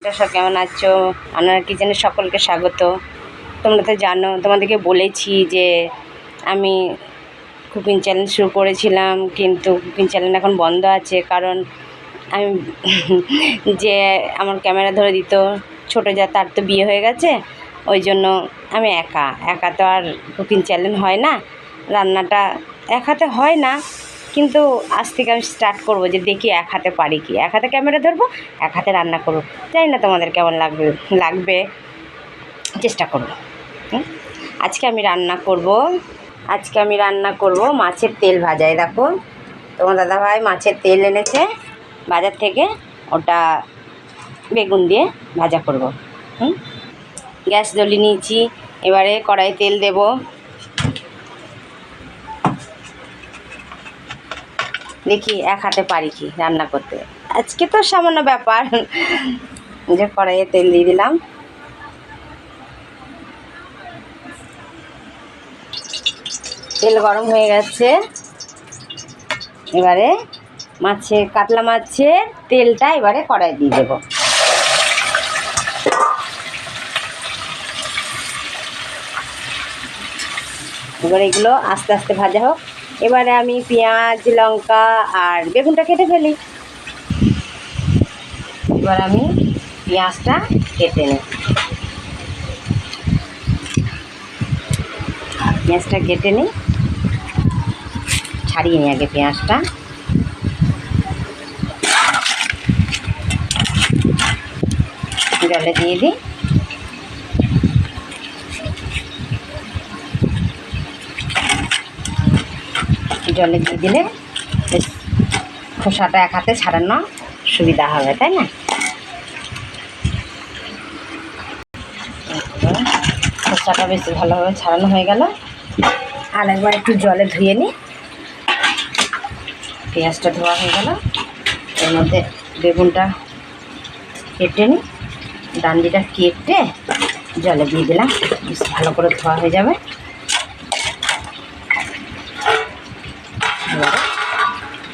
সব কেমন আছো? আপনার কিচেনে সকলকে স্বাগত। তোমরা তো জানো, তোমাদেরকে বলেছি যে আমি কুকিং চ্যানেল শুরু করেছিলাম, কিন্তু কুকিং চ্যানেল এখন বন্ধ আছে। কারণ আমি যে আমার ক্যামেরা ধরে দিত ছোটো যা, তার তো বিয়ে হয়ে গেছে। ওই জন্য আমি একা তো আর কুকিং চ্যানেল হয় না, রান্নাটা এক হাতে হয় না। কিন্তু আজ থেকে আমি স্টার্ট করবো যে দেখি এক হাতে পারি কি, এক হাতে ক্যামেরা ধরবো, এক হাতে রান্না করবো। জানি না তোমাদের কেমন লাগবে, চেষ্টা করবো। আজকে আমি রান্না করব মাছের তেল ভাজায়। দেখো, তোমার দাদাভাই মাছের তেল এনেছে বাজার থেকে, ওটা বেগুন দিয়ে ভাজা করব। গ্যাস জ্বলিয়ে নিয়েছি, এবারে কড়াই তেল দেব। দেখি এক হাতে পারি কি রান্না করতে। আজকে তো সামান্য ব্যাপার, যে কড়াইয়ে তেল দিয়ে দিলাম। তেল গরম হয়ে গেছে, এবারে কাতলা মাছের তেলটা এবারে কড়াই দিয়ে দেবো। এবারে এগুলো আস্তে আস্তে ভাজা হোক। এবারে আমি পেঁয়াজ, লঙ্কা আর বেগুনটা কেটে ফেলি। এবার আমি পেঁয়াজটা কেটে নিই। ছাড়িয়ে নিই আগে পেঁয়াজটা। জলে দিয়ে দিই। জলে দিয়ে দিলে বেশ খোসাটা এক হাতে ছাড়ানো সুবিধা হবে, তাই না? খোসাটা বেশ ভালোভাবে ছাড়ানো হয়ে গেল। আর একবার একটু জলে ধুয়ে নিই। পেঁয়াজটা ধোয়া হয়ে গেল, এর মধ্যে বেগুনটা কেটে নিই। ডান্ডিটা কেটে জলে দিয়ে দিলাম, বেশ ভালো করে ধোয়া হয়ে যাবে। এবারে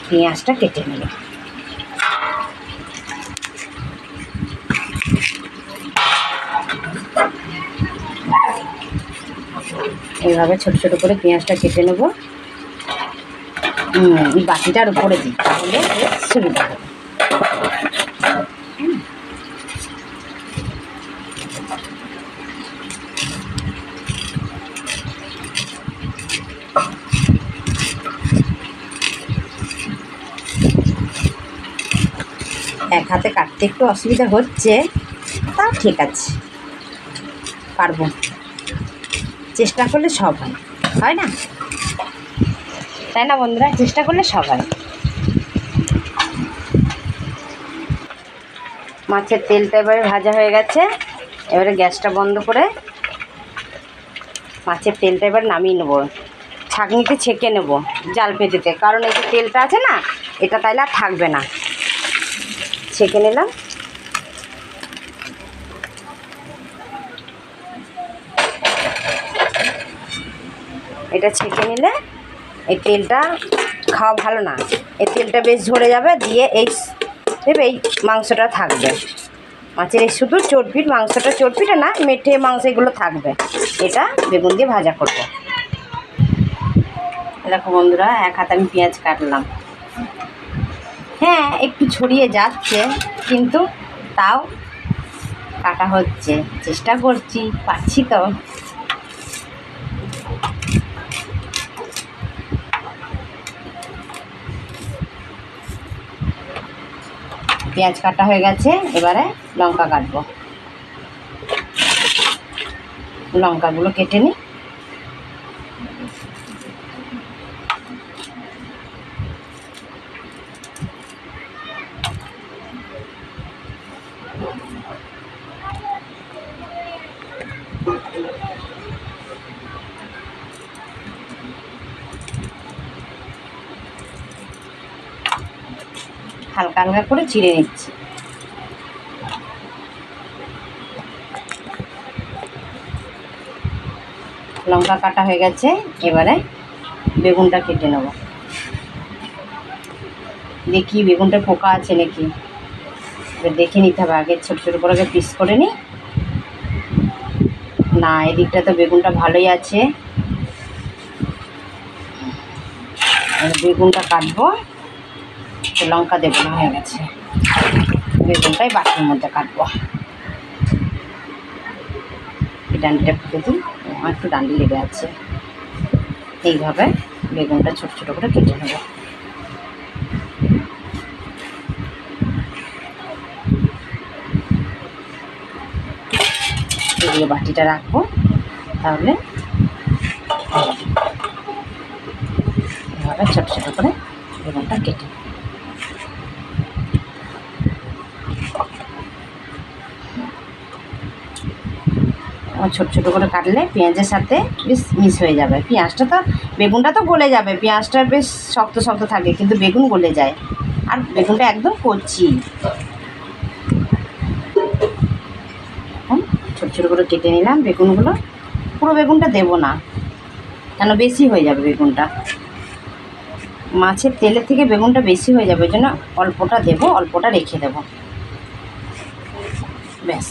পেঁয়াজটা কেটে নেব। এইভাবে ছোট ছোট করে পেঁয়াজটা কেটে নেব। এই বাটিটার উপরে দিই, তাহলে সুবিধা হবে। এক হাতে কাটতে একটু অসুবিধা হচ্ছে, তা ঠিক আছে, পারবো। চেষ্টা করলে সব হয় না, তাই না বন্ধুরা? চেষ্টা করলে সব হয়। মাছের তেলটা এবারে ভাজা হয়ে গেছে। এবারে গ্যাসটা বন্ধ করে মাছের তেলটা এবার নামিয়ে নেবো। ছাঁকনিতে ছেঁকে নেব জাল পেতেতে, কারণ এই যে তেলটা আছে না, এটা তাইলে আর থাকবে না। ছেঁকে নিলাম। এটা ছেঁকে নিলে এই তেলটা খাওয়া ভালো না, এই তেলটা বেশ ঝরে যাবে, দিয়ে এই মাংসটা থাকবে। মাছের এই শুধু মাংসটা চর্বিটা না, মেঠে মাংস এগুলো থাকবে। এটা বেগুন দিয়ে ভাজা করবো। দেখো বন্ধুরা, এক হাতে আমি পেঁয়াজ কাটলাম। হ্যাঁ, একটু ছড়িয়ে যাচ্ছে, কিন্তু তাও কাটা হচ্ছে, চেষ্টা করছি, পাচ্ছি তো। পেঁয়াজ কাটা হয়ে গেছে, এবারে লঙ্কা কাটবো। লঙ্কাগুলো কেটে নিই। হালকা হালকা করে চিড়ে নিচ্ছি। লঙ্কা কাটা হয়ে গেছে, এবারে বেগুনটা কেটে নেব। দেখি বেগুনটা পোকা আছে নাকি। এবার দেখে নিতে হবে, আগে ছোটো ছোটো করে পিস করে নিই। না, এদিকটা তো বেগুনটা ভালোই আছে। বেগুনটা কাটবো, লঙ্কা দেবো না, হয়ে গেছে। বেগুনটাই বাটির মধ্যে কাটবো। এই ডান্ডিটা ফুটে দিই, আমার একটু ডান্ডি লেগে আছে। এইভাবে বেগুনটা ছোটো ছোটো করে কেটে নেব। এদিকে বাটিটা রাখবো, তাহলে এভাবে ছোটো ছোটো করে বেগুনটা কেটে নেব। ছোটো ছোটো করে কাটলে পেঁয়াজের সাথে বেশ মিক্স হয়ে যাবে। পেঁয়াজটা তো, বেগুনটা তো গলে যাবে, পেঁয়াজটা বেশ শক্ত শক্ত থাকে, কিন্তু বেগুন গলে যায়। আর বেগুনটা একদম কচি। ছোটো ছোটো করে কেটে নিলাম বেগুনগুলো। পুরো বেগুনটা দেবো না, কেন বেশি হয়ে যাবে বেগুনটা। মাছের তেলের থেকে বেগুনটা বেশি হয়ে যাবে, ওই জন্য অল্পটা দেবো, অল্পটা রেখে দেবো। ব্যাস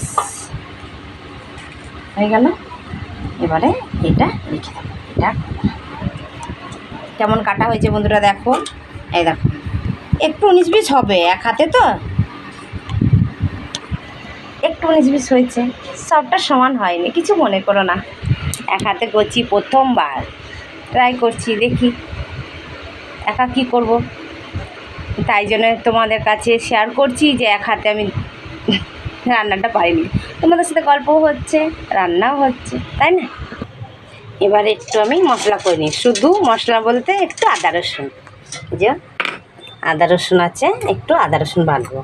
হয়ে গেল। এবারে এটা রেখে দেবো। এটা কেমন কাটা হয়েছে বন্ধুরা দেখো। এই দেখো, একটু 19-20 হবে, এক হাতে তো একটু 19-20 হয়েছে, সবটা সমান হয়নি, কিছু মনে করো না। এক হাতে করছি, প্রথমবার ট্রাই করছি, দেখি একা কী করব। তাই জন্য তোমাদের কাছে শেয়ার করছি যে এক হাতে আমি রান্নাটা পারিনি। তোমাদের সাথে গল্পও হচ্ছে, রান্নাও হচ্ছে, তাই না? এবার একটু আমি মশলা করে নিই, শুধু মশলা বলতে একটু আদা রসুন, যে আদা রসুন আছে, একটু আদা রসুন বাটবো।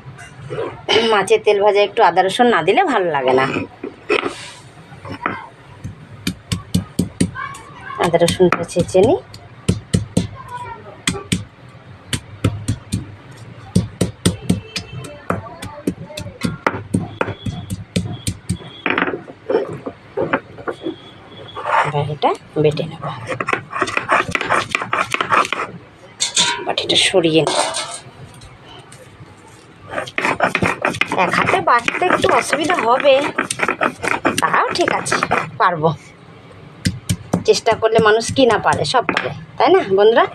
মাছের তেল ভাজা একটু আদা রসুন না দিলে ভালো লাগে না। আদা রসুনটা ছেঁচে নিই। এটা বেটে নেব, বাটিটা সরিয়ে নেব। এক হাতে বাটতে একটু অসুবিধা হবে, তাও ঠিক আছে, পারবো। চেষ্টা করলে মানুষ কি না পারে, সব পারে, তাই না বন্ধুরা?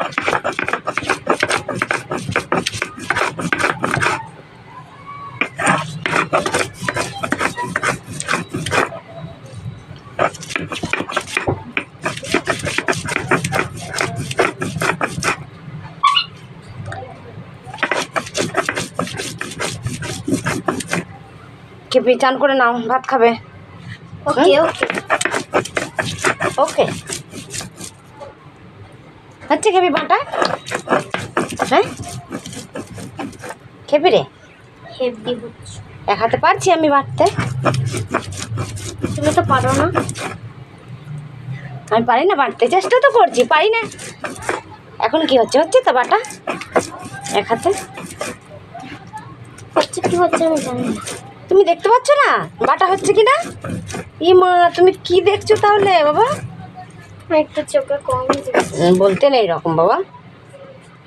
খেপি চান করে নাও, ভাত খাবে। ওকে ওকে ওকে, হচ্ছে খেপি বাটা? হ্যাঁ খেপি রে, এক হাতে পারছি আমি বাটতে, তুমি তো পারো না। আমি পারি না বাটতে, চেষ্টা তো করছি, পারি না। এখন কি হচ্ছে, হচ্ছে তো বাটা এক হাতে? হচ্ছে কি হচ্ছে আমি জানি না। তুমি দেখতে পাচ্ছ না বাটা হচ্ছে কি না? ই মা, তুমি কি দেখছো তাহলে বাবা? একটু চোখে কম বলতে নেই এরকম বাবা,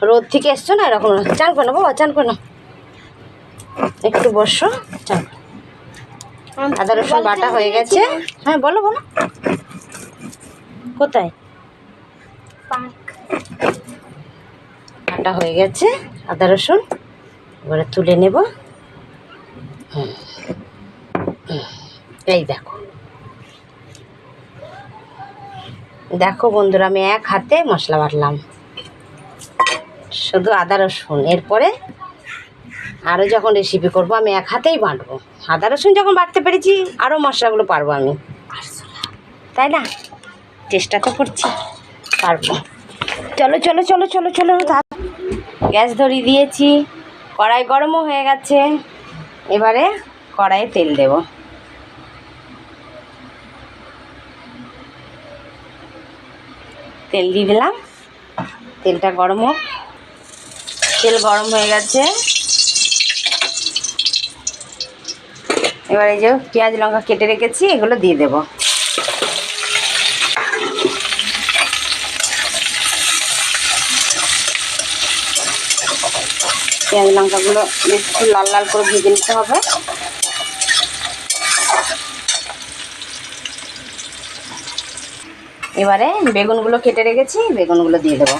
রোদ থেকে এসছো না, এরকম চান করো না বাবা, চান করো না, একটু বসো, চান। আদা রসুন বাটা হয়ে গেছে। হ্যাঁ বলো বলো, কোথায়? বাটা হয়ে গেছে আদা রসুন, এবারে তুলে নেব। এই দেখো, দেখো বন্ধুরা, আমি এক হাতে মশলা বাটলাম, শুধু আদা রসুন। এরপরে আরও যখন রেসিপি করব আমি এক হাতেই বাটবো। আদা রসুন যখন বাটতে পেরেছি, আরও মশলাগুলো পারবো আমি, তাই না? চেষ্টা তো করছি, পারবো। চলো চলো চলো চলো চলো, গ্যাস ধরিয়ে দিয়েছি, কড়াই গরমও হয়ে গেছে। এবারে কড়াইয়ে তেল দেব। তেল দিয়ে দিলাম, তেলটা গরম হোক। তেল গরম হয়ে গেছে, এবার এই যে পেঁয়াজ লঙ্কা কেটে রেখেছি, এগুলো দিয়ে দেব। পেঁয়াজ লঙ্কাগুলো বেশ একটু লাল লাল করে ভেজে নিতে হবে। এবারে বেগুনগুলো কেটে রেখেছি, বেগুনগুলো দিয়ে দেবো।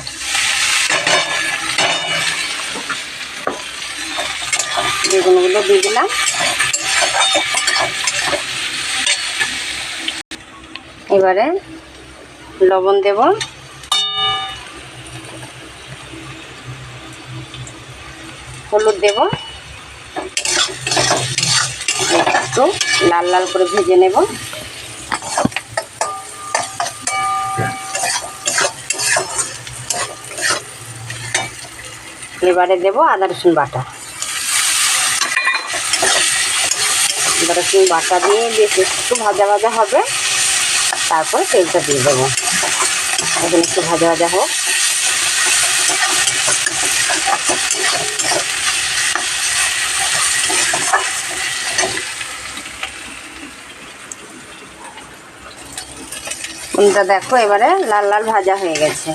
বেগুনগুলো দিয়ে দিলাম। এবারে লবণ দেব, হলুদ দেব, একটু লাল লাল করে ভেজে নেব। এবারে দেব আদা রসুন বাটা। আদা রসুন বাটা দিয়ে বেশ একটু ভাজা ভাজা হবে, তারপর তেলটা দিয়ে দেবো। এখন একটু ভাজা ভাজা হোক। কোনটা দেখো এবারে লাল লাল ভাজা হয়ে গেছে।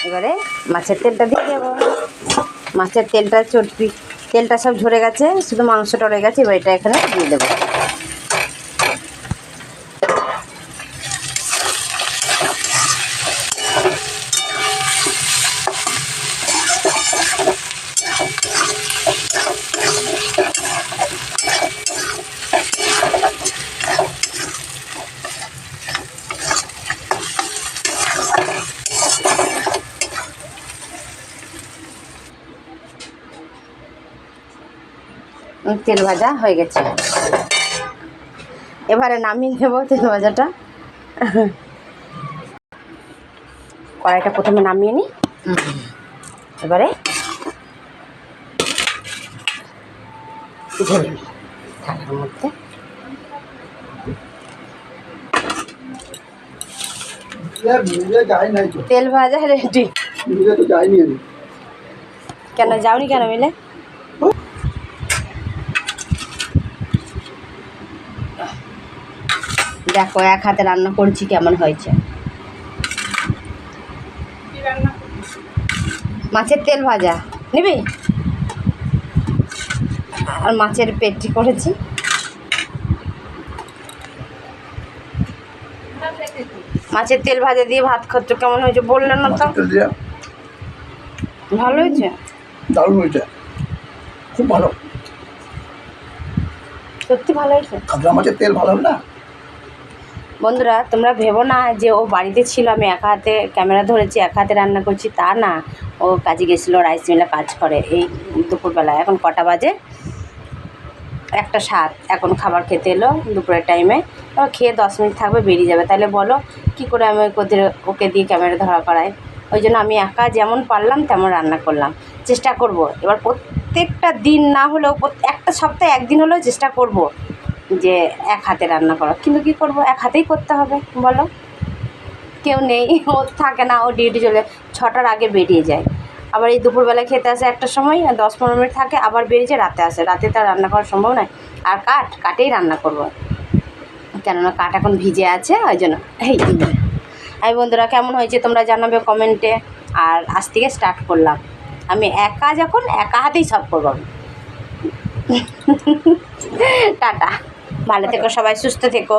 এবারে মাছের তেলটা দিয়ে দেবো। মাছের তেলটা তেলটা সব ঝরে গেছে, শুধু মাংসটা রয়ে গেছে। এবার এটা এখানে দিয়ে দেবো। তেল ভাজা হয়ে গেছে, এবারে নামিয়ে দেবো তেল ভাজাটা। কড়াইটা প্রথমে নামিয়ে নিই, এবারে ঢেলে নিই থালার মধ্যে। তেল ভাজা রেডি। কেন যাওনি কেন মিলে? দেখো এক হাতে রান্না করছি কেমন হয়েছে। মাছের তেল ভাজা নিবি, আর মাছের পেটি করেছি। মাছের তেল ভাজা দিয়ে ভাত খাচ্ছ, কেমন হয়েছে বললেন না তো? ভালো হয়েছে, দারুণ হয়েছে, খুব ভালো, সত্যি ভালো হয়েছে। কাতলা মাছের তেল ভালো হবে না? বন্ধুরা তোমরা ভেবো না যে ও বাড়িতে ছিল, আমি একা হাতে ক্যামেরা ধরেছি একা হাতে রান্না করছি, তা না। ও কাজে গেছিলো, রাইস মিলে কাজ করে। এই দুপুরবেলায় এখন কটা বাজে? 1:07। এখন খাবার খেতে এলো দুপুরের টাইমে। এবার খেয়ে 10 মিনিট থাকবে, বেরিয়ে যাবে। তাহলে বলো কী করে আমি ওকে দিয়ে ক্যামেরা ধরা করাই? ওই জন্য আমি একা যেমন পারলাম তেমন রান্না করলাম, চেষ্টা করব। এবার প্রত্যেকটা দিন না হলেও একটা সপ্তাহে একদিন হলেও চেষ্টা করব যে এক হাতে রান্না করা। কিন্তু কী করব, এক হাতেই করতে হবে বলো। কেউ নেই, ও থাকে না, ও ডিউটি চলে 6টার আগে বেরিয়ে যায়। আবার এই দুপুরবেলায় খেতে আসে একটা সময়, 10-15 মিনিট থাকে, আবার বেরিয়ে যায়, রাতে আসে। রাতে তার রান্না করা সম্ভব নয়। আর কাটেই রান্না করব, কেননা কাঠ এখন ভিজে আছে, ওই জন্য। এই বন্ধুরা কেমন হয়েছে তোমরা জানাবে কমেন্টে। আর আজ থেকে স্টার্ট করলাম আমি একা, যখন একা হাতেই সব করব। টাটা, ভালো থেকো সবাই, সুস্থ থেকো।